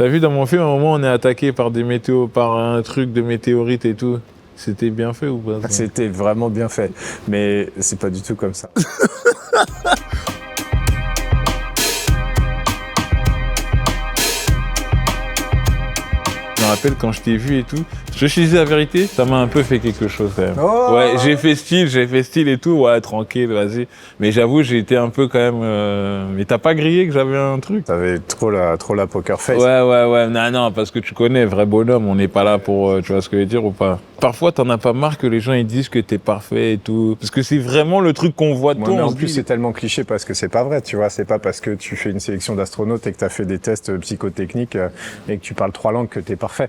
T'as vu dans mon film, à un moment, on est attaqué par par un truc de météorite et tout. C'était bien fait ou pas? C'était vraiment bien fait, mais c'est pas du tout comme ça. Je me rappelle quand je t'ai vu et tout, je te disais la vérité, ça m'a un peu fait quelque chose quand même. Oh ouais, j'ai fait style et tout, ouais, tranquille, vas-y. Mais j'avoue, j'ai été un peu quand même... Mais t'as pas grillé que j'avais un truc? T'avais trop la poker face. Ouais, non, parce que tu connais, vrai bonhomme, on n'est pas là pour... tu vois ce que je veux dire ou pas? Parfois, t'en as pas marre que les gens ils disent que t'es parfait et tout. Parce que c'est vraiment le truc qu'on voit de toi. Mais en plus, c'est tellement cliché parce que c'est pas vrai, tu vois. C'est pas parce que tu fais une sélection d'astronautes et que t'as fait des tests psychotechniques et que tu parles 3 langues que t'es parfait.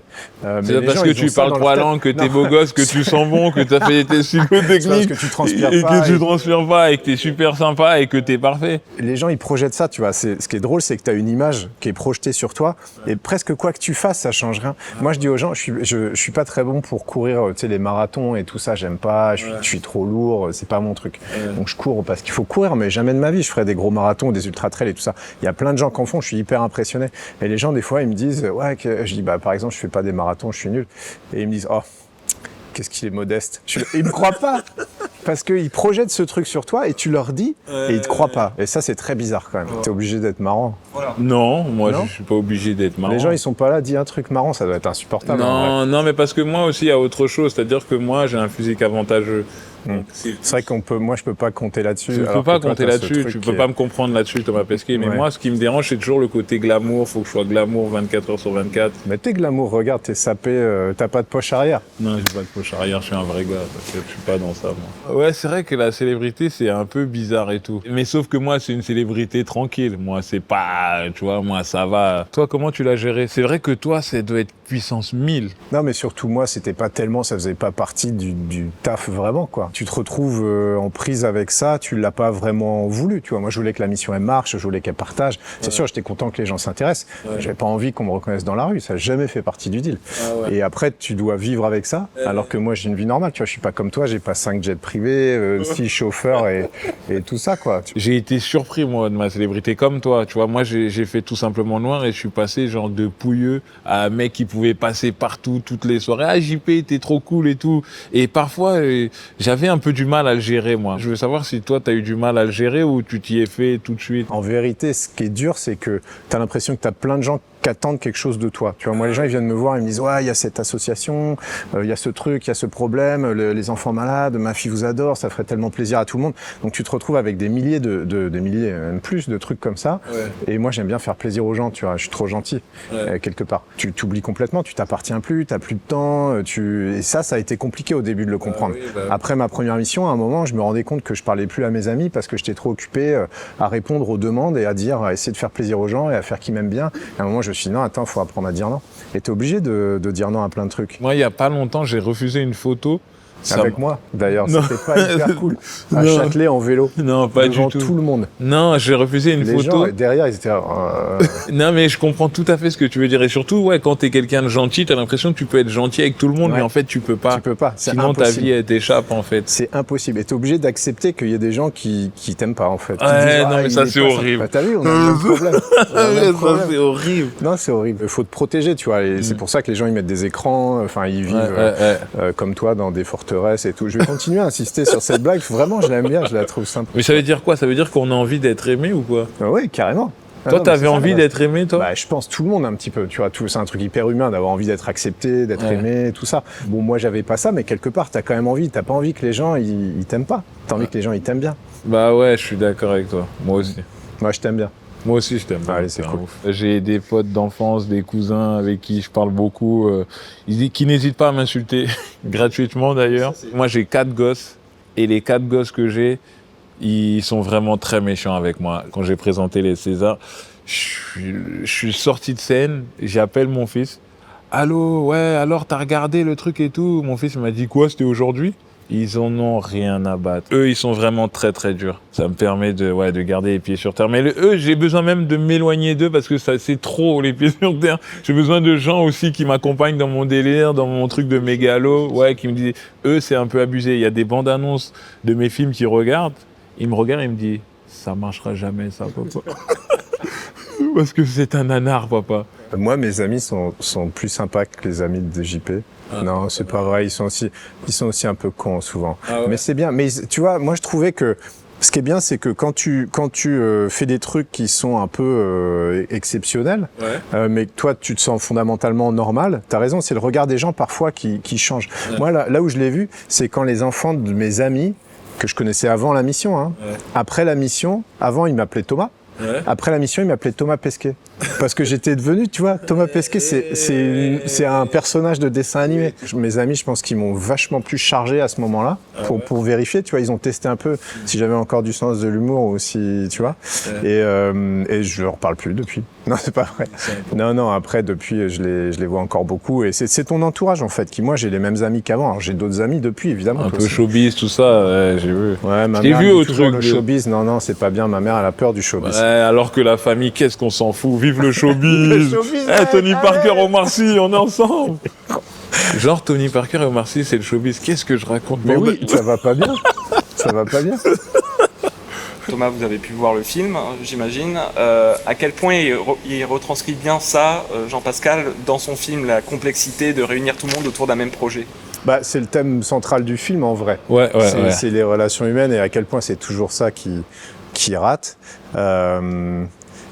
C'est pas parce que tu parles 3 langues, que t'es beau gosse, que tu sens bon, que t'as fait des tests psychotechniques que tu transpires et pas que tu transpires pas et que t'es super sympa et que t'es parfait. Les gens, ils projettent ça, tu vois. Ce qui est drôle, c'est que t'as une image qui est projetée sur toi et presque quoi que tu fasses, ça change rien. Moi, je dis aux gens, je suis pas très bon pour courir, tu sais, les marathons et tout ça, j'aime pas, je suis trop lourd, c'est pas mon truc. Donc je cours parce qu'il faut courir, mais jamais de ma vie je ferai des gros marathons, des ultra-trails et tout ça. Il y a plein de gens qui en font, je suis hyper impressionné. Et les gens, des fois, ils me disent, ouais, je dis, bah, par exemple, je fais pas des marathons, je suis nul. Et ils me disent, oh, qu'est-ce qu'il est modeste. Ils me croient pas. Parce qu'ils projettent ce truc sur toi et tu leur dis et ils te croient pas. Et ça, c'est très bizarre quand même. T'es obligé d'être marrant. Voilà. Non, moi, je suis pas obligé d'être marrant. Les gens, ils sont pas là, dis un truc marrant, ça doit être insupportable. Non, mais parce que moi aussi, il y a autre chose. C'est-à-dire que moi, j'ai un physique avantageux. C'est vrai moi je peux pas compter là-dessus. Tu peux pas compter là-dessus, tu peux pas me comprendre là-dessus, Thomas Pesquet. Mais moi, ce qui me dérange, c'est toujours le côté glamour. Faut que je sois glamour 24 heures sur 24. Mais t'es glamour, regarde, t'es sapé, t'as pas de poche arrière. Non, j'ai pas de poche arrière, je suis un vrai gars. Je suis pas dans ça, moi. Ouais, c'est vrai que la célébrité, c'est un peu bizarre et tout. Mais sauf que moi, c'est une célébrité tranquille. Moi, c'est pas, tu vois, moi, ça va. Toi, comment tu l'as géré? C'est vrai que toi, ça doit être puissance 1000. Non, mais surtout moi, c'était pas tellement, ça faisait pas partie du taf vraiment, quoi. Tu te retrouves en prise avec ça, tu l'as pas vraiment voulu, tu vois. Moi, je voulais que la mission elle marche, je voulais qu'elle partage. C'est sûr, j'étais content que les gens s'intéressent. J'avais pas envie qu'on me reconnaisse dans la rue, ça n'a jamais fait partie du deal. Et après, tu dois vivre avec ça, alors que moi, j'ai une vie normale, tu vois. Je suis pas comme toi, j'ai pas 5 jets privés, 6 chauffeurs et tout ça, quoi. J'ai été surpris, moi, de ma célébrité comme toi, tu vois. Moi, j'ai fait tout simplement noir et je suis passé genre de pouilleux à un mec qui pouvait passer partout, toutes les soirées. Ah, JP, t'es trop cool et tout. Et parfois, j'avais un peu du mal à le gérer, moi. Je veux savoir si toi, t'as eu du mal à le gérer ou tu t'y es fait tout de suite. En vérité, ce qui est dur, c'est que t'as l'impression que t'as plein de gens qui attendent quelque chose de toi. Tu vois, moi, les gens, ils viennent me voir, ils me disent, ouais, il y a cette association, il y a ce truc, il y a ce problème, les enfants malades, ma fille vous adore, ça ferait tellement plaisir à tout le monde. Donc, tu te retrouves avec des milliers des milliers, même plus, de trucs comme ça. Et moi, j'aime bien faire plaisir aux gens, tu vois, je suis trop gentil, quelque part. Tu t'oublies complètement, tu t'appartiens plus, t'as plus de temps, et ça a été compliqué au début de le comprendre. Après ma première mission, à un moment, je me rendais compte que je parlais plus à mes amis parce que j'étais trop occupé à répondre aux demandes et à essayer de faire plaisir aux gens et à faire qu'ils m'aiment bien. À un moment, je me suis dit, non, attends, faut apprendre à dire non. Et t'es obligé de dire non à plein de trucs. Moi, il y a pas longtemps, j'ai refusé une photo. Avec moi, d'ailleurs, c'était pas hyper cool. À Châtelet en vélo. Non, pas du tout. Devant tout le monde. Non, j'ai refusé une photo. Les gens, derrière, ils étaient Non, mais je comprends tout à fait ce que tu veux dire. Et surtout, ouais, quand t'es quelqu'un de gentil, t'as l'impression que tu peux être gentil avec tout le monde, mais en fait, tu peux pas. Tu peux pas. Sinon, impossible. Ta vie, elle t'échappe, en fait. C'est impossible. Et t'es obligé d'accepter qu'il y a des gens qui t'aiment pas, en fait. Ouais, non, mais ça, c'est horrible. Bah, t'as vu, on a le même problème. Ça, c'est horrible. Non, c'est horrible. Il faut te protéger, tu vois. Et c'est pour ça que les gens, ils mettent des écrans, enfin, ils vivent comme toi dans des forteresses et tout. Je vais continuer à insister sur cette blague. Vraiment, je l'aime bien, je la trouve sympa. Mais ça veut dire quoi? Ça veut dire qu'on a envie d'être aimé ou quoi? Oui, carrément. Toi, t'avais envie d'être aimé, toi? Bah, je pense tout le monde un petit peu. Tu vois, c'est un truc hyper humain d'avoir envie d'être accepté, d'être aimé, tout ça. Bon, moi, j'avais pas ça, mais quelque part, t'as quand même envie. T'as pas envie que les gens ils t'aiment pas. T'as envie que les gens ils t'aiment bien. Bah ouais, je suis d'accord avec toi. Moi aussi. Moi, je t'aime bien. Moi aussi, je t'aime. Allez, c'est cool. J'ai des potes d'enfance, des cousins avec qui je parle beaucoup, qui n'hésitent pas à m'insulter, gratuitement d'ailleurs. Moi, j'ai 4 gosses, et les 4 gosses que j'ai, ils sont vraiment très méchants avec moi. Quand j'ai présenté les Césars, je suis sorti de scène, j'appelle mon fils. Allô, ouais, alors t'as regardé le truc et tout? Mon fils m'a dit quoi, c'était aujourd'hui? Ils en ont rien à battre. Eux, ils sont vraiment très très durs. Ça me permet de garder les pieds sur terre. Mais eux, j'ai besoin même de m'éloigner d'eux parce que ça, c'est trop les pieds sur terre. J'ai besoin de gens aussi qui m'accompagnent dans mon délire, dans mon truc de mégalo, qui me disent, eux, c'est un peu abusé. Il y a des bandes annonces de mes films qui regardent. Ils me regardent et ils me disent, ça marchera jamais, ça, papa. Parce que c'est un nanar, papa. Moi, mes amis sont plus sympas que les amis de JP. Non, c'est pas vrai. Ils sont aussi un peu cons souvent. Ah ouais. Mais c'est bien. Mais tu vois, moi, je trouvais que ce qui est bien, c'est que quand tu fais des trucs qui sont un peu exceptionnels, mais que toi, tu te sens fondamentalement normal, t'as raison, c'est le regard des gens parfois qui change. Ouais. Moi, là où je l'ai vu, c'est quand les enfants de mes amis, que je connaissais avant la mission, hein, après la mission, avant, ils m'appelaient Thomas. Après la mission, il m'appelait Thomas Pesquet. Parce que j'étais devenu, tu vois, Thomas Pesquet, c'est un personnage de dessin animé. Mes amis, je pense qu'ils m'ont vachement plus chargé à ce moment-là pour vérifier, tu vois, ils ont testé un peu si j'avais encore du sens de l'humour ou si, tu vois. Et je leur parle plus depuis. Non, c'est pas vrai. Non, après, depuis, je les vois encore beaucoup. Et c'est ton entourage, en fait, qui, moi, j'ai les mêmes amis qu'avant. Alors, j'ai d'autres amis depuis, évidemment. Un peu showbiz, tout ça, j'ai vu. Ouais, ma mère dit toujours le showbiz. Non, c'est pas bien. Ma mère, elle a peur du showbiz. Alors que la famille, qu'est-ce qu'on s'en fout? Vive le showbiz! Le showbiz, Tony Parker, Omar Sy, on est ensemble! Genre, Tony Parker et Omar Sy, c'est le showbiz. Qu'est-ce que je raconte? Mais oui, ça va pas bien. Ça va pas bien. Thomas, vous avez pu voir le film, j'imagine. À quel point il retranscrit bien ça, Jean-Pascal, dans son film, la complexité de réunir tout le monde autour d'un même projet? C'est le thème central du film, en vrai. C'est les relations humaines et à quel point c'est toujours ça qui rate.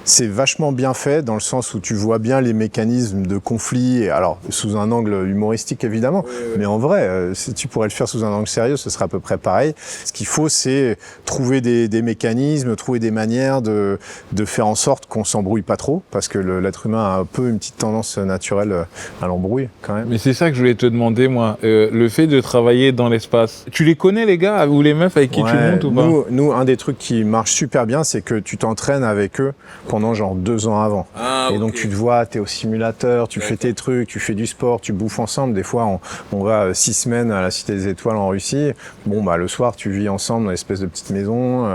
C'est vachement bien fait dans le sens où tu vois bien les mécanismes de conflit, alors sous un angle humoristique évidemment, mais en vrai, si tu pourrais le faire sous un angle sérieux, ce serait à peu près pareil. Ce qu'il faut, c'est trouver des mécanismes, trouver des manières de faire en sorte qu'on s'embrouille pas trop, parce que l'être humain a un peu une petite tendance naturelle à l'embrouille quand même. Mais c'est ça que je voulais te demander, moi, le fait de travailler dans l'espace. Tu les connais les gars ou les meufs avec qui tu montes ou pas? Nous, un des trucs qui marche super bien, c'est que tu t'entraînes avec eux pendant genre 2 ans avant. Et donc tu te vois, t'es au simulateur, tu fais tes trucs, tu fais du sport, tu bouffes ensemble. Des fois, on va 6 semaines à la Cité des Étoiles en Russie. Bon, le soir, tu vis ensemble dans une espèce de petite maison,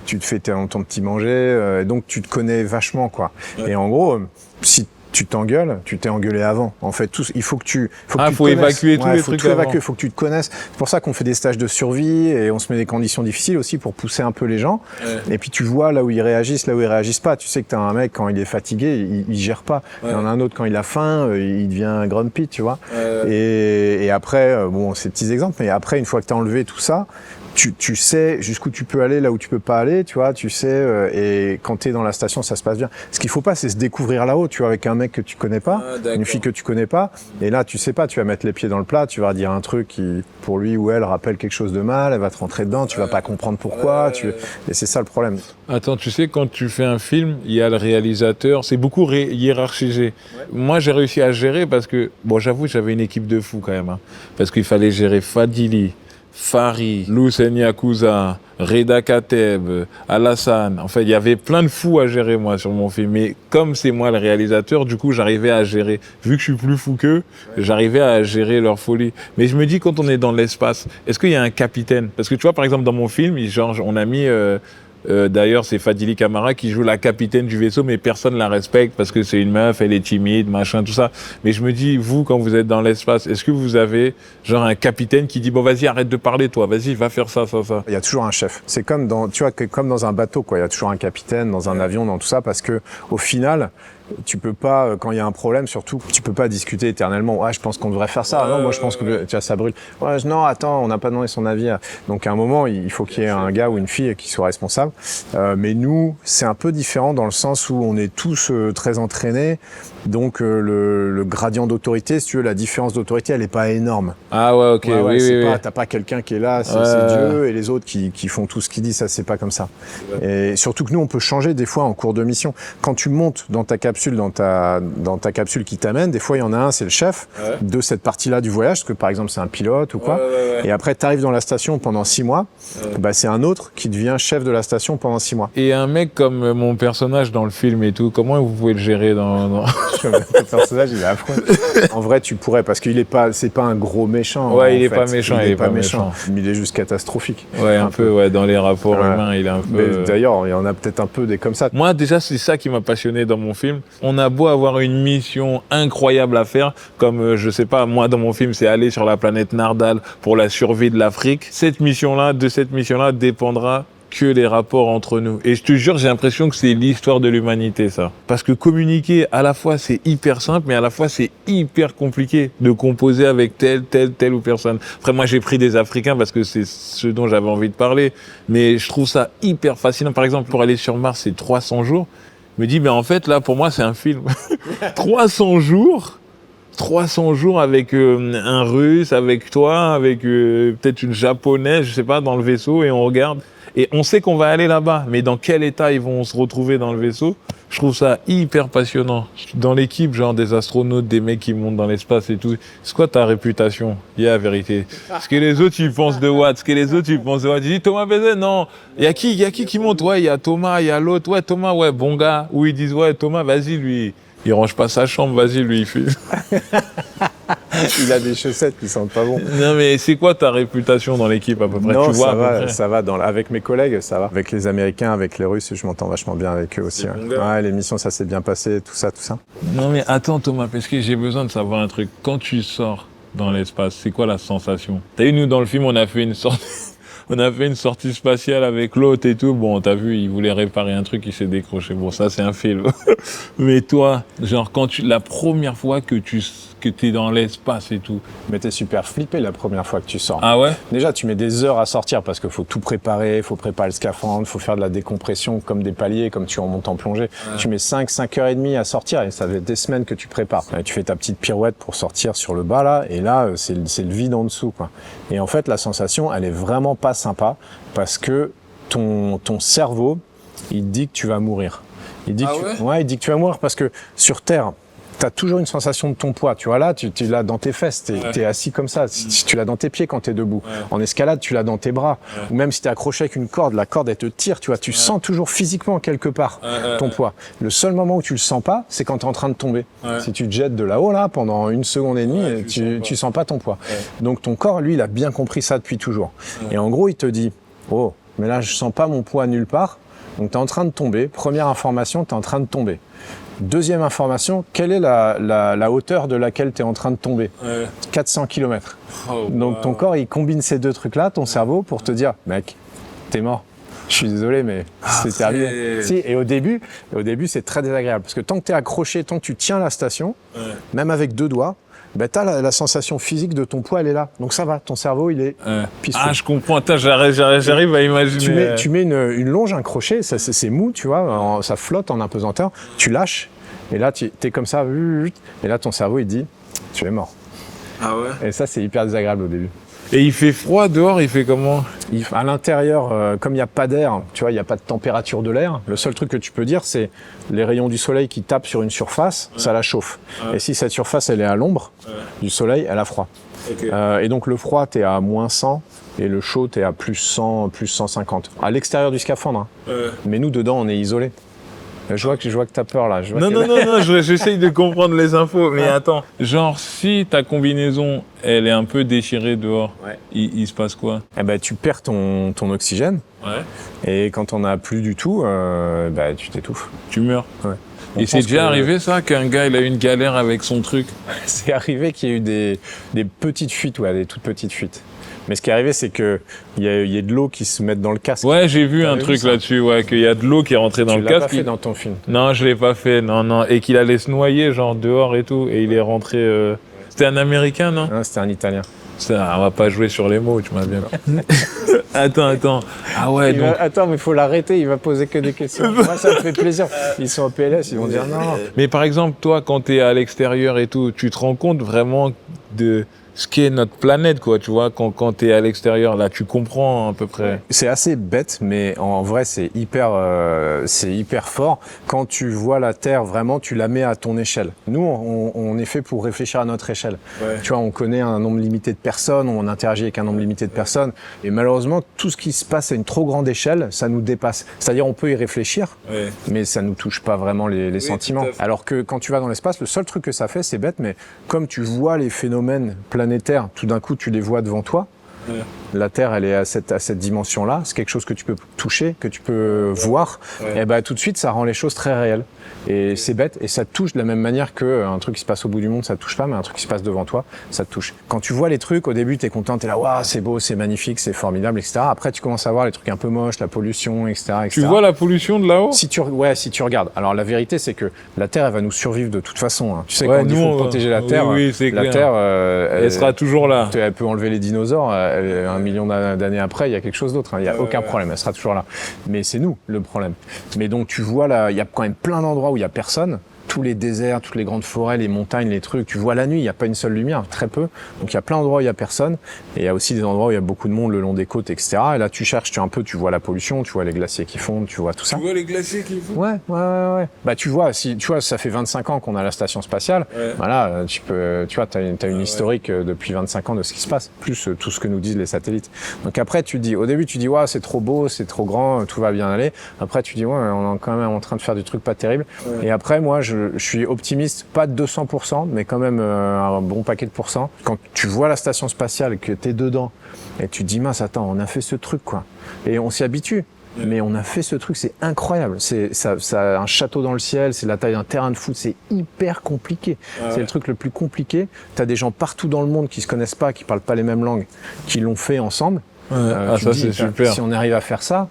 tu te fais ton petit manger, et donc tu te connais vachement, quoi. Et en gros, si tu t'engueules, tu t'es engueulé avant. En fait, il faut que tu faut évacuer tous les trucs avant. Il faut que tu te connaisses. C'est pour ça qu'on fait des stages de survie et on se met des conditions difficiles aussi pour pousser un peu les gens. Et puis tu vois là où ils réagissent, là où ils réagissent pas. Tu sais que t'as un mec, quand il est fatigué, il gère pas. Il y en a un autre, quand il a faim, il devient grumpy, tu vois. Et après, c'est petits exemples, mais après, une fois que t'as enlevé tout ça, tu sais jusqu'où tu peux aller, là où tu peux pas aller, tu vois, tu sais, et quand t'es dans la station, ça se passe bien. Ce qu'il faut pas, c'est se découvrir là-haut, tu vois, avec un mec que tu connais pas, une fille que tu connais pas, et là, tu sais pas, tu vas mettre les pieds dans le plat, tu vas dire un truc qui, pour lui ou elle, rappelle quelque chose de mal, elle va te rentrer dedans, tu vas pas comprendre pourquoi, et c'est ça le problème. Attends, tu sais, quand tu fais un film, il y a le réalisateur, c'est beaucoup hiérarchisé. Moi, j'ai réussi à gérer parce que, j'avoue, j'avais une équipe de fous quand même, hein, parce qu'il fallait gérer Fadili, Fari, Loussen Yakuza, Reda Kateb, Alassane. En fait, il y avait plein de fous à gérer, moi, sur mon film. Mais comme c'est moi le réalisateur, du coup, j'arrivais à gérer. Vu que je suis plus fou qu'eux, j'arrivais à gérer leur folie. Mais je me dis, quand on est dans l'espace, est-ce qu'il y a un capitaine? Parce que tu vois, par exemple, dans mon film, on a mis... d'ailleurs, c'est Fadili Camara qui joue la capitaine du vaisseau, mais personne la respecte parce que c'est une meuf, elle est timide, machin, tout ça. Mais je me dis, vous, quand vous êtes dans l'espace, est-ce que vous avez genre un capitaine qui dit bon, vas-y, arrête de parler, toi, vas-y, va faire ça. Il y a toujours un chef. C'est comme comme dans un bateau, quoi. Il y a toujours un capitaine dans un avion, dans tout ça, parce que au final, tu peux pas, quand il y a un problème, surtout, tu peux pas discuter éternellement. Je pense qu'on devrait faire ça. Non, moi, je pense que, tu vois, ça brûle. Non, attends, on n'a pas demandé son avis. Donc, à un moment, il faut qu'il y ait un gars ou une fille qui soit responsable. Mais nous, c'est un peu différent dans le sens où on est tous très entraînés. Donc, le gradient d'autorité, si tu veux, la différence d'autorité, elle est pas énorme. Ah ouais, ok. Oui. T'as pas quelqu'un qui est là, c'est Dieu, et les autres qui font tout ce qu'il dit, ça, c'est pas comme ça. Et surtout que nous, on peut changer des fois en cours de mission. Quand tu montes dans ta capsule, dans ta capsule qui t'amène, des fois il y en a un, c'est le chef de cette partie-là du voyage, parce que par exemple c'est un pilote ou quoi, et après tu arrives dans la station pendant 6 mois, c'est un autre qui devient chef de la station pendant 6 mois. Et un mec comme mon personnage dans le film et tout, comment vous pouvez le gérer dans... Le personnage il est affreux. En vrai tu pourrais, parce qu'il est pas, c'est pas un gros méchant. Il est pas méchant, il est pas méchant. Mais il est juste catastrophique. Un peu, dans les rapports humains, il est un peu... D'ailleurs, il y en a peut-être un peu des comme ça. Moi déjà c'est ça qui m'a passionné dans mon film. On a beau avoir une mission incroyable à faire, comme je sais pas, moi dans mon film c'est aller sur la planète Nardal pour la survie de l'Afrique. De cette mission-là dépendra que les rapports entre nous. Et je te jure, j'ai l'impression que c'est l'histoire de l'humanité, ça. Parce que communiquer, à la fois, c'est hyper simple, mais à la fois, c'est hyper compliqué de composer avec telle ou personne. Après, moi, j'ai pris des Africains parce que c'est ce dont j'avais envie de parler. Mais je trouve ça hyper fascinant. Par exemple, pour aller sur Mars, c'est 300 jours. Je me dis, mais en fait, là, pour moi, c'est un film. 300 jours 300 jours avec un Russe, avec toi, avec peut-être une Japonaise, je sais pas, dans le vaisseau, et on regarde. Et on sait qu'on va aller là-bas, mais dans quel état ils vont se retrouver dans le vaisseau, je trouve ça hyper passionnant. Dans l'équipe, genre des astronautes, des mecs qui montent dans l'espace et tout, c'est quoi ta réputation? La vérité. Ce que les autres, ils pensent de Watt, Tu dis, Thomas Bézet, non. Il y a qui monte? Ouais, il y a Thomas, il y a l'autre. Ouais, Thomas, ouais, bon gars. Ou ils disent, ouais, Thomas, vas-y, lui. Il range pas sa chambre, vas-y, lui, il fait. Il a des chaussettes qui sentent pas bon. Non, mais c'est quoi ta réputation dans l'équipe à peu près? Non, tu vois, ça va. Avec mes collègues, ça va. Avec les Américains, avec les Russes, je m'entends vachement bien avec eux aussi. Ouais, l'émission, ça s'est bien passé, tout ça. Non, mais attends, Thomas, parce que j'ai besoin de savoir un truc. Quand tu sors dans l'espace, c'est quoi la sensation? T'as vu, nous, dans le film, on a fait une sortie spatiale avec l'autre et tout. Bon, t'as vu, il voulait réparer un truc, il s'est décroché. Bon, ça, c'est un film. Mais toi, genre, la première fois que t'es dans l'espace et tout. Mais t'es super flippé la première fois que tu sors. Ah ouais? Déjà, tu mets des heures à sortir parce qu'il faut tout préparer, il faut préparer le scaphandre, il faut faire de la décompression comme des paliers, comme tu remontes en plongée. Ouais. Tu mets 5 heures et demie à sortir et ça fait des semaines que tu prépares. Et tu fais ta petite pirouette pour sortir sur le bas là, et là, c'est le vide en dessous, quoi. Et en fait, la sensation, elle est vraiment pas sympa parce que ton cerveau, il te dit que tu vas mourir. Il dit il dit que tu vas mourir parce que sur Terre, t'as toujours une sensation de ton poids. Tu vois là, tu l'as dans tes fesses, t'es assis comme ça. Tu l'as dans tes pieds quand t'es debout. Ouais. En escalade, tu l'as dans tes bras. Ouais. Ou même si t'es accroché avec une corde, la corde elle te tire. Tu vois, tu sens toujours physiquement quelque part ton poids. Le seul moment où tu le sens pas, c'est quand t'es en train de tomber. Ouais. Si tu te jettes de là-haut là pendant 1 seconde et demie, tu sens pas ton poids. Ouais. Donc ton corps, lui, il a bien compris ça depuis toujours. Ouais. Et en gros, il te dit, oh, mais là je sens pas mon poids nulle part. Donc t'es en train de tomber. Première information, t'es en train de tomber. Deuxième information, quelle est la hauteur de laquelle tu es en train de tomber? 400 km. Donc ton corps, il combine ces deux trucs-là, ton cerveau, pour te dire, mec, t'es mort. Je suis désolé, mais c'est terminé. Si, et au début, c'est très désagréable. Parce que tant que tu es accroché, tant que tu tiens la station, même avec 2 doigts, ben tu as la sensation physique de ton poids, elle est là. Donc ça va, ton cerveau, il est peaceful. Ah, je comprends. Attends, j'arrive à imaginer. Tu mets une longe, un crochet, c'est mou, tu vois, ça flotte en apesanteur. Tu lâches, et là, tu es comme ça, et là, ton cerveau, il dit, tu es mort. Ah ouais? Et ça, c'est hyper désagréable au début. Et il fait froid dehors, il fait comment? À l'intérieur, comme il n'y a pas d'air, tu vois, il n'y a pas de température de l'air, le seul truc que tu peux dire, c'est les rayons du soleil qui tapent sur une surface, ça la chauffe. Et si cette surface, elle est à l'ombre du soleil, elle a froid. Okay. Et donc le froid, t'es à moins 100, et le chaud, t'es à plus 100, plus 150. À l'extérieur du scaphandre, hein. Mais nous, dedans, on est isolés. Je vois que t'as peur là. Non, j'essaye de comprendre les infos. Mais attends, genre si ta combinaison, elle est un peu déchirée dehors, il se passe quoi? Eh ben, tu perds ton oxygène. Ouais. Et quand on n'a plus du tout, tu t'étouffes. Tu meurs. Ouais. Et c'est déjà arrivé ça, qu'un gars il a eu une galère avec son truc? C'est arrivé qu'il y ait eu des petites fuites, des toutes petites fuites. Mais ce qui est arrivé, c'est qu'il y a de l'eau qui se met dans le casque. Ouais, j'ai vu un truc là-dessus, qu'il y a de l'eau qui est rentrée dans le casque. Tu l'as pas fait dans ton film? Non, je l'ai pas fait, non. Et qu'il allait se noyer, genre dehors et tout. Et il est rentré... C'était un Américain, non? Non, c'était un Italien. Ça, on va pas jouer sur les mots, tu m'as bien. Attends. Ah ouais, donc... Attends, mais il faut l'arrêter, il va poser que des questions. Moi, ça me fait plaisir. Ils sont au PLS, ils vont dire non. Mais par exemple, toi, quand t'es à l'extérieur et tout, tu te rends compte vraiment de ce qu'est notre planète, quoi, tu vois, quand t'es à l'extérieur, là, tu comprends à peu près. C'est assez bête, mais en vrai, c'est hyper fort. Quand tu vois la Terre, vraiment, tu la mets à ton échelle. Nous, on est fait pour réfléchir à notre échelle. Ouais. Tu vois, on connaît un nombre limité de personnes, on interagit avec un nombre limité de personnes, et malheureusement, tout ce qui se passe à une trop grande échelle, ça nous dépasse. C'est-à-dire, on peut y réfléchir, mais ça nous touche pas vraiment les sentiments. Alors que quand tu vas dans l'espace, le seul truc que ça fait, c'est bête, mais comme tu vois les phénomènes planétaires, tout d'un coup, tu les vois devant toi. La Terre, elle est à cette dimension-là. C'est quelque chose que tu peux toucher, que tu peux voir. Et bah, tout de suite, ça rend les choses très réelles. Et c'est bête, et ça te touche de la même manière qu'un truc qui se passe au bout du monde, ça te touche pas, mais un truc qui se passe devant toi, ça te touche. Quand tu vois les trucs, au début, t'es content, t'es là, waouh, c'est beau, c'est magnifique, c'est formidable, etc. Après, tu commences à voir les trucs un peu moches, la pollution, etc. Tu vois la pollution de là-haut? Si tu regardes. Alors, la vérité, c'est que la Terre, elle va nous survivre de toute façon. Hein. Tu sais, quand on dit qu'il faut protéger la Terre, la Terre, elle sera toujours là. Elle peut enlever les dinosaures, 1 million d'années après, il y a quelque chose d'autre. Hein. Il n'y a aucun problème, elle sera toujours là. Mais c'est nous, le problème. Mais donc, tu vois là, il y a quand même plein d'endroits où il n'y a personne. Tous les déserts, toutes les grandes forêts, les montagnes, les trucs. Tu vois la nuit, il n'y a pas une seule lumière, très peu. Donc il y a plein d'endroits où il n'y a personne. Et il y a aussi des endroits où il y a beaucoup de monde le long des côtes, etc. Et là, tu cherches, tu vois la pollution, tu vois les glaciers qui fondent, tu vois tout ça. Tu vois les glaciers qui fondent? Ouais. Bah tu vois, ça fait 25 ans qu'on a la station spatiale. Ouais. Voilà, tu vois, t'as une historique depuis 25 ans de ce qui se passe, plus tout ce que nous disent les satellites. Donc après, au début, tu dis, ouais, c'est trop beau, c'est trop grand, tout va bien aller. Après, tu dis, ouais, on est quand même en train de faire du truc pas terrible. Ouais. Et après, moi, je suis optimiste, pas de 200%, mais quand même un bon paquet de pourcents. Quand tu vois la station spatiale, que t'es dedans, et tu te dis, mince, attends, on a fait ce truc, quoi. Et on s'y habitue. Mais on a fait ce truc, c'est incroyable. Ça a un château dans le ciel, c'est la taille d'un terrain de foot, c'est hyper compliqué. C'est le truc le plus compliqué. T'as des gens partout dans le monde qui se connaissent pas, qui parlent pas les mêmes langues, qui l'ont fait ensemble. Ça, c'est super. Si on arrive à faire ça,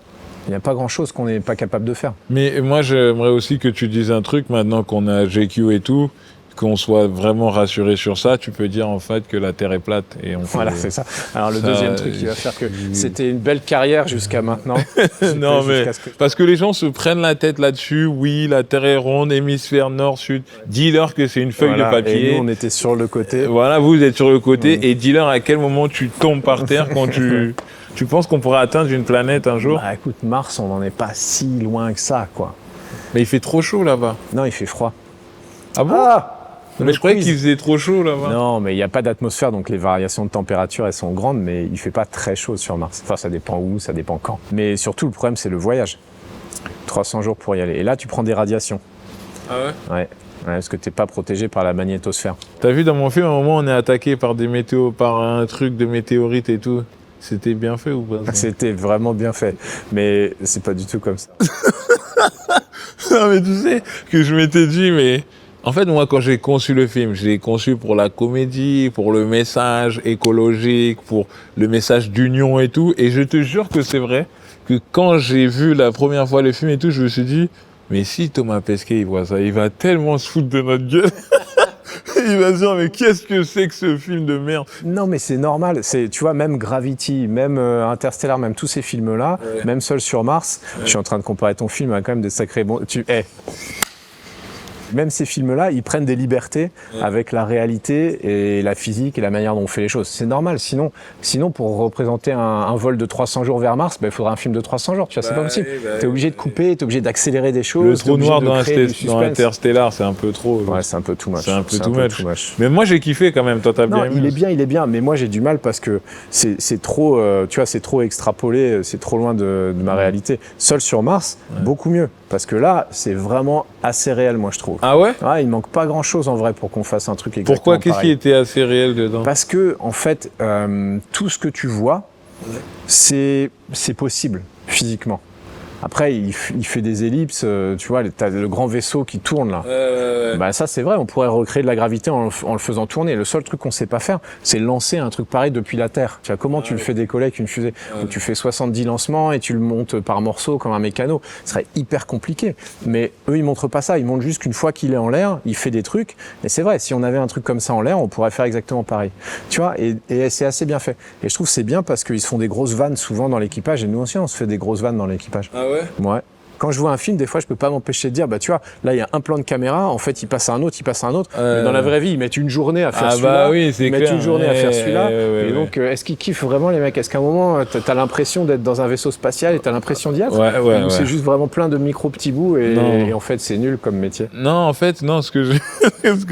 il n'y a pas grand-chose qu'on n'est pas capable de faire. Mais moi, j'aimerais aussi que tu dises un truc, maintenant qu'on a GQ et tout, qu'on soit vraiment rassuré sur ça. Tu peux dire en fait que la Terre est plate. Voilà, c'est ça. Alors le deuxième truc qui va faire que c'était une belle carrière jusqu'à maintenant. Non, mais parce que les gens se prennent la tête là-dessus. Oui, la Terre est ronde, hémisphère nord-sud. Dis-leur que c'est une feuille de papier. Et nous, on était sur le côté. Voilà, vous êtes sur le côté. Et dis-leur à quel moment tu tombes par terre quand tu... Tu penses qu'on pourrait atteindre une planète un jour? Bah écoute, Mars, on n'en est pas si loin que ça, quoi. Mais il fait trop chaud là-bas. Non, il fait froid. Ah bon? Mais je croyais qu'il faisait trop chaud là-bas. Non, mais il n'y a pas d'atmosphère, donc les variations de température, elles sont grandes, mais il ne fait pas très chaud sur Mars. Enfin, ça dépend où, ça dépend quand. Mais surtout, le problème, c'est le voyage. 300 jours pour y aller. Et là, tu prends des radiations. Ah ouais? Ouais, parce que tu n'es pas protégé par la magnétosphère. T'as vu, dans mon film, à un moment, on est attaqué par par un truc de météorite et tout. C'était bien fait ou pas? C'était vraiment bien fait, mais c'est pas du tout comme ça. Non, mais tu sais que je m'étais dit, mais en fait, moi, quand j'ai conçu le film, je l'ai conçu pour la comédie, pour le message écologique, pour le message d'union et tout. Et je te jure que c'est vrai que quand j'ai vu la première fois le film et tout, je me suis dit, mais si Thomas Pesquet, il voit ça, il va tellement se foutre de notre gueule. Il va se dire, mais qu'est-ce que c'est que ce film de merde? Non, mais c'est normal. Tu vois, même Gravity, même Interstellar, même tous ces films-là, même Seul sur Mars, je suis en train de comparer ton film à quand même des sacrés bons... Même ces films-là, ils prennent des libertés avec la réalité et la physique et la manière dont on fait les choses. C'est normal. Sinon pour représenter un vol de 300 jours vers Mars, il faudrait un film de 300 jours. Tu vois, c'est pas possible. T'es obligé de couper, t'es obligé d'accélérer des choses. Le trou noir dans Interstellar, c'est un peu trop. Ouais, c'est un peu too much. C'est un peu too much. Mais moi, j'ai kiffé quand même. Toi, t'as bien aimé. Il est bien. Mais moi, j'ai du mal parce que c'est trop, tu vois, c'est trop extrapolé, c'est trop loin de ma réalité. Seul sur Mars, beaucoup mieux. Parce que là, c'est vraiment assez réel, moi, je trouve. Ah ouais? Ouais, il manque pas grand-chose en vrai pour qu'on fasse un truc exactement Pourquoi? Qu'est-ce qui était assez réel dedans? Parce que, en fait, tout ce que tu vois, c'est possible physiquement. Après, il fait des ellipses, tu vois, t'as le grand vaisseau qui tourne là. Bah ça, c'est vrai, on pourrait recréer de la gravité en le faisant tourner. Le seul truc qu'on sait pas faire, c'est lancer un truc pareil depuis la Terre. Tu vois, comment tu le fais décoller avec une fusée? Donc, tu fais 70 lancements et tu le montes par morceaux comme un mécano. Ce serait hyper compliqué. Mais eux, ils montrent pas ça. Ils montrent juste qu'une fois qu'il est en l'air, il fait des trucs. Et c'est vrai, si on avait un truc comme ça en l'air, on pourrait faire exactement pareil. Tu vois, et c'est assez bien fait. Et je trouve que c'est bien parce qu'ils se font des grosses vannes souvent dans l'équipage. Et nous aussi, on se fait des grosses vannes dans l'équipage. Ah ouais? Ouais. Quand je vois un film, des fois, je peux pas m'empêcher de dire, bah tu vois, là il y a un plan de caméra, en fait, il passe à un autre. Mais dans la vraie vie, ils mettent une journée à faire celui-là. Bah oui, c'est ils clair. mettent une journée à faire celui-là. Et donc, est-ce qu'ils kiffent vraiment les mecs? Est-ce qu'à un moment, t'as l'impression d'être dans un vaisseau spatial et t'as l'impression d'y être? Ou c'est juste vraiment plein de micro petits bouts et en fait, c'est nul comme métier? Non, en fait, non. Ce que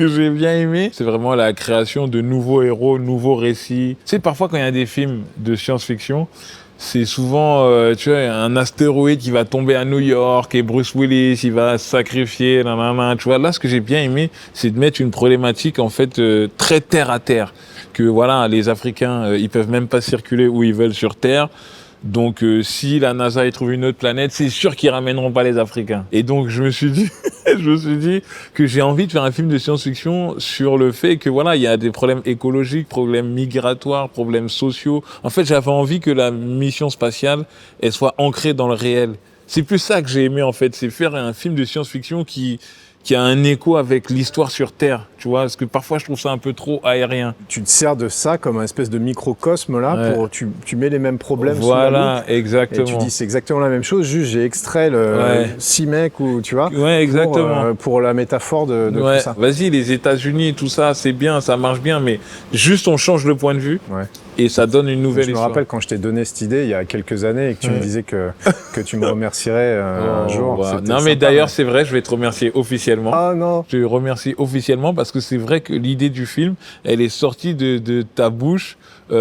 j'ai bien aimé, c'est vraiment la création de nouveaux héros, nouveaux récits. Tu sais, parfois quand il y a des films de science-fiction, c'est souvent, tu vois, un astéroïde qui va tomber à New York et Bruce Willis, il va se sacrifier, nanana. Tu vois, là, ce que j'ai bien aimé, c'est de mettre une problématique, en fait, très terre à terre. Que voilà, les Africains, ils peuvent même pas circuler où ils veulent sur Terre. Donc, si la NASA y trouve une autre planète, c'est sûr qu'ils ramèneront pas les Africains. Et donc, je me suis dit que j'ai envie de faire un film de science-fiction sur le fait que voilà, il y a des problèmes écologiques, problèmes migratoires, problèmes sociaux. En fait, j'avais envie que la mission spatiale, elle soit ancrée dans le réel. C'est plus ça que j'ai aimé, en fait, c'est faire un film de science-fiction qui a un écho avec l'histoire sur Terre, tu vois, parce que parfois je trouve ça un peu trop aérien. Tu te sers de ça comme un espèce de microcosme là, pour tu mets les mêmes problèmes sous la loupe, exactement. et tu dis c'est exactement la même chose, juste j'ai extrait le 6 mecs ou tu vois, exactement. pour la métaphore de tout ça. Vas-y, les États-Unis, tout ça, c'est bien, ça marche bien, mais juste on change le point de vue. Et ça donne une nouvelle histoire. Je me rappelle quand je t'ai donné cette idée il y a quelques années et que tu me disais que tu me remercierais un jour. Non mais d'ailleurs c'est vrai, je vais te remercier officiellement. Ah non. Je te remercie officiellement parce que c'est vrai que l'idée du film, elle est sortie de ta bouche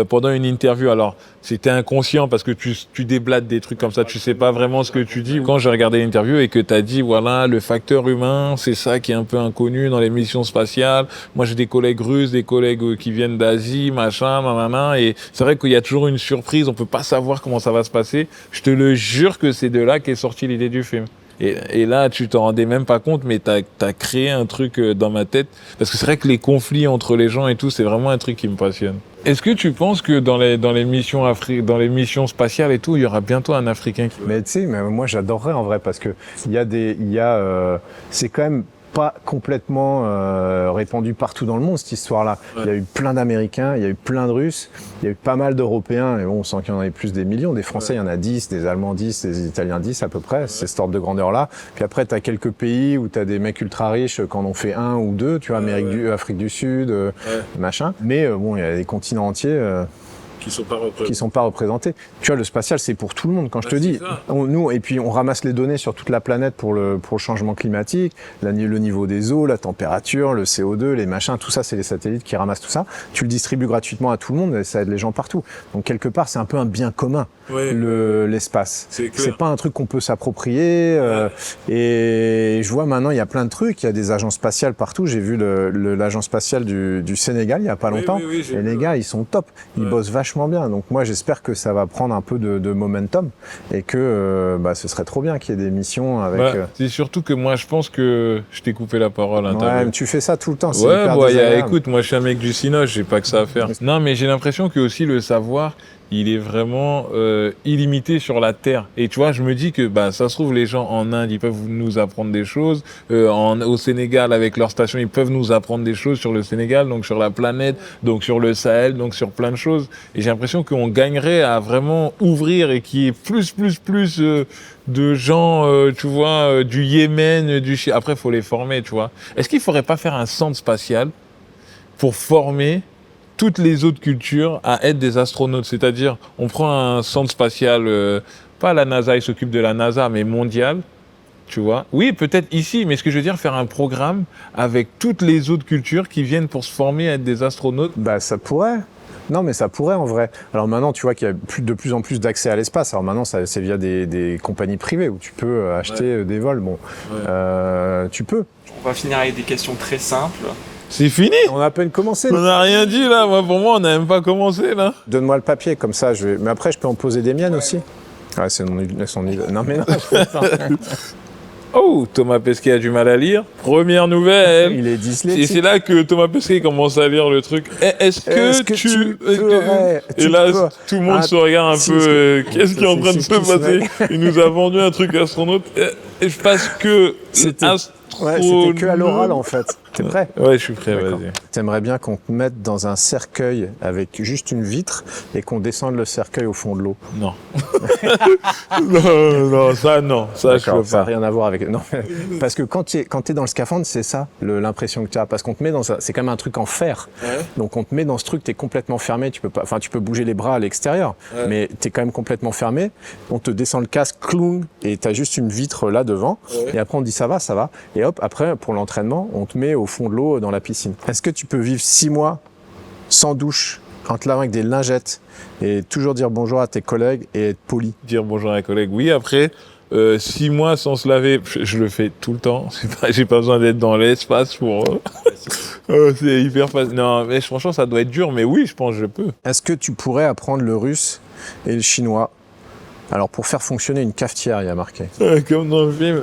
pendant une interview. Alors c'était inconscient parce que tu déblates des trucs comme ça, tu sais pas vraiment ce que tu dis. Quand j'ai regardé l'interview et que tu as dit voilà, le facteur humain, c'est ça qui est un peu inconnu dans les missions spatiales. Moi j'ai des collègues russes, des collègues qui viennent d'Asie, machin, nanana, et c'est vrai qu'il y a toujours une surprise, on peut pas savoir comment ça va se passer. Je te le jure que c'est de là qu'est sortie l'idée du film. Et là, tu t'en rendais même pas compte, mais t'as créé un truc dans ma tête. Parce que c'est vrai que les conflits entre les gens et tout, c'est vraiment un truc qui me passionne. Est-ce que tu penses que dans les missions spatiales et tout, il y aura bientôt un Africain qui... Mais tu sais, moi j'adorerais en vrai, parce que c'est quand même pas complètement répandu partout dans le monde, cette histoire-là. Il y a eu plein d'Américains, il y a eu plein de Russes, il y a eu pas mal d'Européens, et bon, on sent qu'il y en avait plus des millions. Des Français, il y en a 10, des Allemands 10, des Italiens 10 à peu près, c'est cet ordre de grandeur-là. Puis après, tu as quelques pays où tu as des mecs ultra riches qui en ont fait un ou deux, tu vois, Afrique du Sud, machin. Mais bon, il y a des continents entiers... qui sont pas représentés. Tu vois, le spatial, c'est pour tout le monde. Quand je te dis, et puis on ramasse les données sur toute la planète pour le changement climatique, le niveau des eaux, la température, le CO2, les machins, tout ça, c'est les satellites qui ramassent tout ça. Tu le distribues gratuitement à tout le monde et ça aide les gens partout. Donc quelque part, c'est un peu un bien commun, l'espace. C'est pas un truc qu'on peut s'approprier. Et je vois maintenant, il y a plein de trucs. Il y a des agences spatiales partout. J'ai vu l'agence spatiale du Sénégal il y a pas longtemps. Et les gars, ils sont top. Ils bossent vachement bien. Donc moi, j'espère que ça va prendre un peu de momentum et que ce serait trop bien qu'il y ait des missions avec... C'est surtout que moi, je pense que je t'ai coupé la parole. Mais tu fais ça tout le temps. Écoute, moi, je suis un mec du Cinoche, j'ai pas que ça à faire. Non, mais j'ai l'impression que aussi le savoir, il est vraiment illimité sur la Terre. Et tu vois, je me dis que ça se trouve, les gens en Inde, ils peuvent nous apprendre des choses. Au Sénégal, avec leur station, ils peuvent nous apprendre des choses sur le Sénégal, donc sur la planète, donc sur le Sahel, donc sur plein de choses. Et j'ai l'impression qu'on gagnerait à vraiment ouvrir et qu'il y ait plus de gens, tu vois, du Yémen, Après, il faut les former, tu vois. Est-ce qu'il ne faudrait pas faire un centre spatial pour former toutes les autres cultures à être des astronautes? C'est-à-dire, on prend un centre spatial, pas la NASA, il s'occupe de la NASA, mais mondial, tu vois. Oui, peut-être ici, mais ce que je veux dire, faire un programme avec toutes les autres cultures qui viennent pour se former à être des astronautes. Ça pourrait. Non, mais ça pourrait en vrai. Alors maintenant, tu vois qu'il y a de plus en plus d'accès à l'espace. Alors maintenant, c'est via des compagnies privées où tu peux acheter des vols. Bon, tu peux. On va finir avec des questions très simples. C'est fini. On a à peine commencé. On n'a rien dit là. Pour moi, on n'a même pas commencé là. Donne-moi le papier, comme ça. Mais après, je peux en poser des miennes aussi. Ah, c'est son idée. Non, mais non. Oh, Thomas Pesquet a du mal à lire. Première nouvelle. Il est dyslexique. Et c'est là que Thomas Pesquet commence à lire le truc. Est-ce que tu Et là, tout le monde se regarde un peu. Qu'est-ce qui est en train de se passer? Il nous a vendu un truc astronaute. Parce que c'était que à l'oral en fait. T'es prêt? Ouais, je suis prêt, vas-y. T'aimerais bien qu'on te mette dans un cercueil avec juste une vitre et qu'on descende le cercueil au fond de l'eau? Non. non, ça, je peux pas. Ça n'a rien à voir avec... Non, parce que quand t'es dans le scaphandre, c'est ça, l'impression que tu as. Parce qu'on te met dans ça, c'est quand même un truc en fer. Donc on te met dans ce truc, t'es complètement fermé, tu peux bouger les bras à l'extérieur, mais t'es quand même complètement fermé. On te descend le casque, cloung, et t'as juste une vitre là devant. Et après on te dit ça va. Et hop, après, pour l'entraînement, on te met au fond de l'eau dans la piscine. Est-ce que tu peux vivre 6 mois sans douche en te lavant avec des lingettes et toujours dire bonjour à tes collègues et être poli. Dire bonjour à un collègue, oui. Après, 6 mois sans se laver, je le fais tout le temps. J'ai pas besoin d'être dans l'espace pour... c'est hyper facile. Non, mais franchement, ça doit être dur, mais oui, je pense que je peux. Est-ce que tu pourrais apprendre le russe et le chinois? Alors, pour faire fonctionner une cafetière, il y a marqué. Comme dans le film,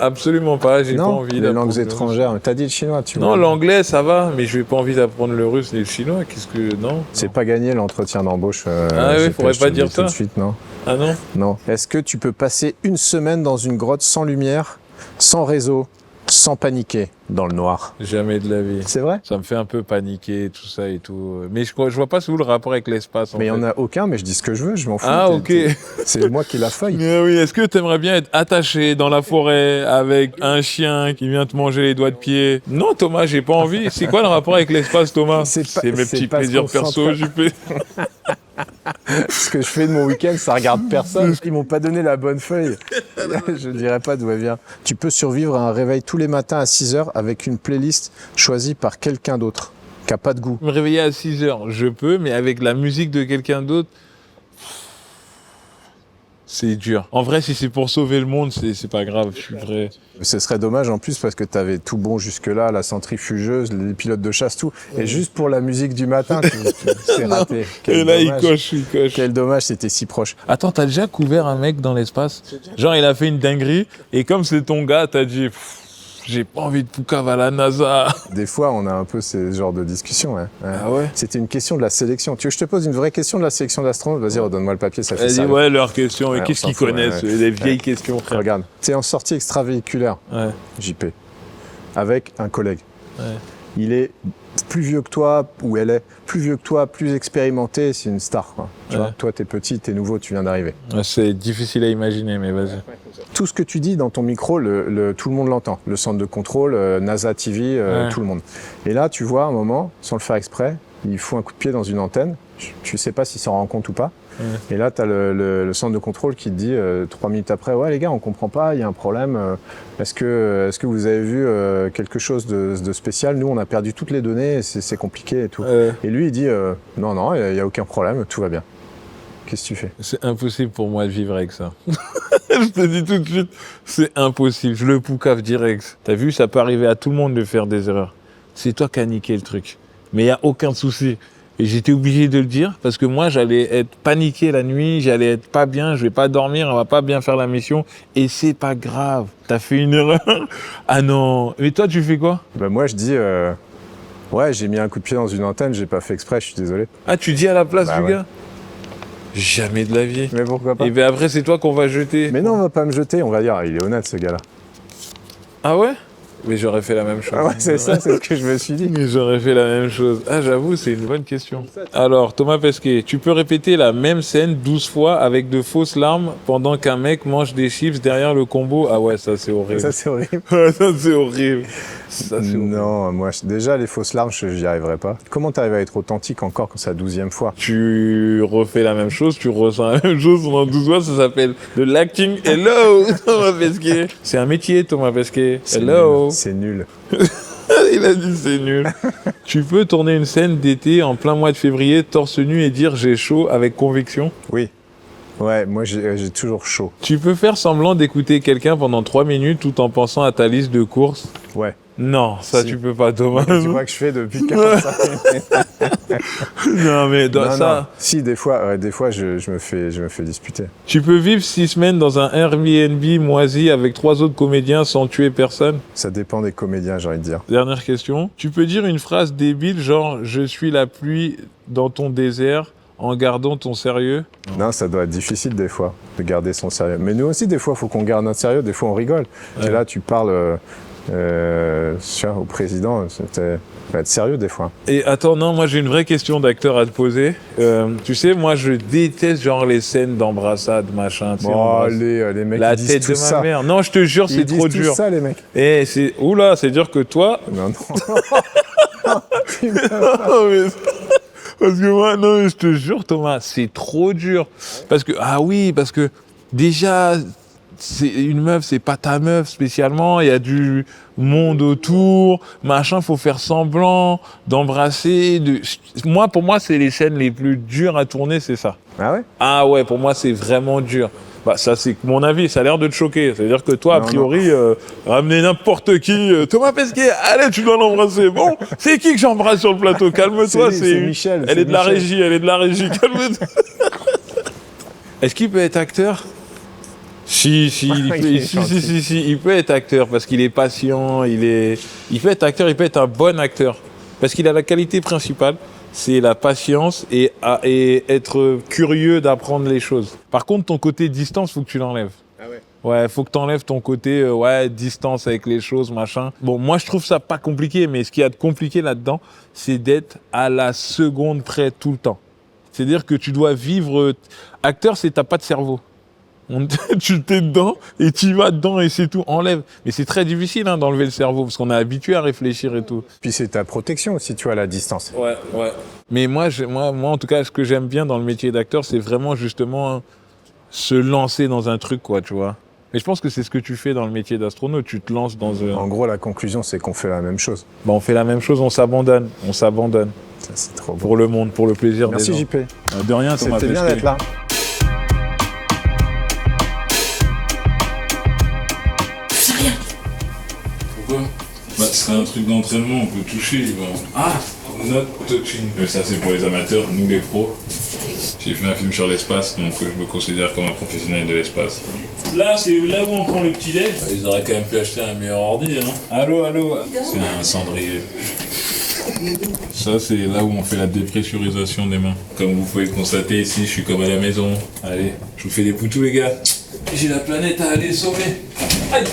absolument pas, j'ai pas Non, envie les d'apprendre langues le étrangères. Mais t'as dit le chinois, tu Non, vois. l'anglais, ça va, mais je n'ai pas envie d'apprendre le russe et le chinois. Qu'est-ce que... Non. C'est pas gagné l'entretien d'embauche. Ah oui, GP, faudrait je te pas le dire dis tout ça. de suite, non. Ah non. Non. Est-ce que tu peux passer une semaine dans une grotte sans lumière, sans réseau, sans paniquer, dans le noir? Jamais de la vie. C'est vrai? Ça me fait un peu paniquer, tout ça et tout. Mais je vois pas où le rapport avec l'espace. Mais il en n'y en fait. a aucun, mais je dis ce que je veux, je m'en fous. Ah, ok. C'est moi qui ai la feuille. Mais oui, est-ce que tu aimerais bien être attaché dans la forêt avec un chien qui vient te manger les doigts de pied? Non, Thomas, j'ai pas envie. C'est quoi le rapport avec l'espace, Thomas? C'est pas- mes c'est petits pas ce plaisirs qu'on perso, s'entraîne. JP. Ce que je fais de mon week-end, ça regarde personne. Ils m'ont pas donné la bonne feuille. Je ne dirais pas d'où elle vient. Tu peux survivre à un réveil tous les matins à 6 heures avec une playlist choisie par quelqu'un d'autre, qui n'a pas de goût. Me réveiller à 6 heures, je peux, mais avec la musique de quelqu'un d'autre, c'est dur. En vrai, si c'est pour sauver le monde, c'est pas grave, je suis vrai. Ce serait dommage en plus parce que tu avais tout bon jusque-là, la centrifugeuse, les pilotes de chasse, tout. Et juste pour la musique du matin, c'est raté. Et là, il coche. Quel dommage, c'était si proche. Attends, t'as déjà couvert un mec dans l'espace? Genre, il a fait une dinguerie, et comme c'est ton gars, t'as dit... J'ai pas envie de poucave à la NASA. Des fois, on a un peu ce genre de discussion. Ouais. Ah ouais? C'était une question de la sélection. Tu veux que je te pose une vraie question de la sélection d'astronautes? Vas-y, redonne-moi le papier, ça fait ça. Vas-y, ouais, leurs questions. Et Ouais, qu'est-ce on qu'ils s'en fout, connaissent? ouais. Les vieilles questions, frère. Regarde, t'es en sortie extravéhiculaire, Ouais. JP, avec un collègue. Ouais. Il est plus vieux que toi, ou elle est plus vieux que toi, plus expérimenté, c'est une star, quoi. Tu Ouais. vois, toi, t'es petit, t'es nouveau, tu viens d'arriver. Ouais, c'est difficile à imaginer, mais vas-y. Tout ce que tu dis dans ton micro, tout le monde l'entend. Le centre de contrôle, NASA TV, Ouais. tout le monde. Et là, tu vois, à un moment, sans le faire exprès, il fout un coup de pied dans une antenne. Tu sais pas s'il s'en rend compte ou pas. Ouais. Et là, tu as le centre de contrôle qui te dit 3 minutes après, ouais les gars, on comprend pas, il y a un problème. Est-ce que vous avez vu quelque chose de spécial? Nous, on a perdu toutes les données, c'est compliqué et tout. Et lui, il dit, non, il n'y a aucun problème, tout va bien. Qu'est-ce que tu fais? C'est impossible pour moi de vivre avec ça. Je te dis tout de suite, c'est impossible. Je le poucave direct. T'as vu, ça peut arriver à tout le monde de faire des erreurs. C'est toi qui as niqué le truc. Mais il n'y a aucun souci. Et j'étais obligé de le dire parce que moi, j'allais être paniqué la nuit, j'allais être pas bien, je vais pas dormir, on va pas bien faire la mission. Et c'est pas grave. T'as fait une erreur. Ah non. Mais toi, tu fais quoi? Ben moi, je dis, ouais, j'ai mis un coup de pied dans une antenne, j'ai pas fait exprès, je suis désolé. Ah, tu dis à la place Bah du ouais. gars? Jamais de la vie. Mais pourquoi pas? Et bien après, c'est toi qu'on va jeter. Mais non, on va pas me jeter, on va dire, il est honnête ce gars-là. Ah ouais? Mais j'aurais fait la même chose. Ah ouais, c'est ça, c'est ce que je me suis dit. Mais j'aurais fait la même chose. Ah, j'avoue, c'est une bonne question. Alors, Thomas Pesquet, tu peux répéter la même scène 12 fois avec de fausses larmes pendant qu'un mec mange des chips derrière le combo? Ah ouais, ça c'est horrible. Ça, c'est horrible. Ça c'est horrible. Ça, c'est horrible. Non, moi, déjà, les fausses larmes, j'y arriverai pas. Comment t'arrives à être authentique encore quand c'est la 12e fois? Tu refais la même chose, tu ressens la même chose pendant 12 fois, ça s'appelle de l'acting. Hello, Thomas Pesquet. C'est un métier, Thomas Pesquet. Hello. C'est nul. Il a dit c'est nul. Tu peux tourner une scène d'été en plein mois de février, torse nu et dire j'ai chaud avec conviction? Oui. Ouais, moi, j'ai toujours chaud. Tu peux faire semblant d'écouter quelqu'un pendant 3 minutes tout en pensant à ta liste de courses? Ouais. Non, ça Si. tu peux pas, Thomas. Tu vois que je fais depuis 45 minutes. Non, mais dans Non, ça... non. Si, des fois, je me fais disputer. Tu peux vivre 6 semaines dans un Airbnb moisi avec 3 autres comédiens sans tuer personne? Ça dépend des comédiens, j'ai envie de dire. Dernière question. Tu peux dire une phrase débile genre « Je suis la pluie dans ton désert » en gardant ton sérieux? Non, ça doit être difficile des fois de garder son sérieux. Mais nous aussi, des fois, il faut qu'on garde notre sérieux. Des fois, on rigole. Ouais. Et là, tu parles au président. Faut être sérieux des fois. Et attends, non, moi j'ai une vraie question d'acteur à te poser. Tu sais, moi je déteste genre les scènes d'embrassade, machin. Tu sais, Bon, embrasse- les mecs, La ils disent tête tout de ma ça. mère. Non, je te jure, c'est Ils trop disent tout dur. ça, les mecs. Et c'est... Oula, c'est dur que toi... Non, non. Non, mais- Parce que moi, non, mais je te jure, Thomas, c'est trop dur. Parce que, ah oui, parce que déjà, une meuf, c'est pas ta meuf spécialement, il y a du monde autour, machin, faut faire semblant d'embrasser. Pour moi, c'est les scènes les plus dures à tourner, c'est ça. Ah ouais? Ah ouais, pour moi, c'est vraiment dur. Bah, ça, c'est mon avis, ça a l'air de te choquer. C'est-à-dire que toi, a priori, ramener n'importe qui, Thomas Pesquet, allez, tu dois l'embrasser. Bon, c'est qui que j'embrasse sur le plateau? Calme-toi, c'est Michel. Elle est de la régie, calme-toi. Est-ce qu'il peut être acteur? Si, il peut être acteur parce qu'il est patient, il peut être acteur, il peut être un bon acteur. Parce qu'il a la qualité principale, c'est la patience et être curieux d'apprendre les choses. Par contre, ton côté distance, faut que tu l'enlèves. Ah ouais. Ouais, faut que tu enlèves ton côté distance avec les choses, machin. Bon, moi, je trouve ça pas compliqué, mais ce qu'il y a de compliqué là-dedans, c'est d'être à la seconde près tout le temps. C'est-à-dire que tu dois vivre... Acteur, c'est t'as pas de cerveau. Tu t'es dedans et tu vas dedans et c'est tout, enlève. Mais c'est très difficile d'enlever le cerveau parce qu'on est habitué à réfléchir et tout. Puis c'est ta protection aussi, tu vois, à la distance. Ouais. Mais moi, en tout cas, ce que j'aime bien dans le métier d'acteur, c'est vraiment justement se lancer dans un truc, quoi, tu vois. Et je pense que c'est ce que tu fais dans le métier d'astronaute, tu te lances dans un... En gros, la conclusion, c'est qu'on fait la même chose. Bah, on fait la même chose, on s'abandonne. Ça, c'est trop beau. Pour le monde, pour le plaisir des gens. Merci JP. De rien, Thomas C'était bien Pesquet. d'être là. Pourquoi? Bah, c'est un truc d'entraînement, on peut toucher. Not touching. Mais ça, c'est pour les amateurs, nous les pros. J'ai fait un film sur l'espace, donc je me considère comme un professionnel de l'espace. Là, c'est là où on prend le petit lait. Ils auraient quand même pu acheter un meilleur ordi, hein. Allô. C'est un cendrier. Ça, c'est là où on fait la dépressurisation des mains. Comme vous pouvez le constater ici, je suis comme à la maison. Allez, je vous fais des poutous, les gars. J'ai la planète à aller sauver. Aïe.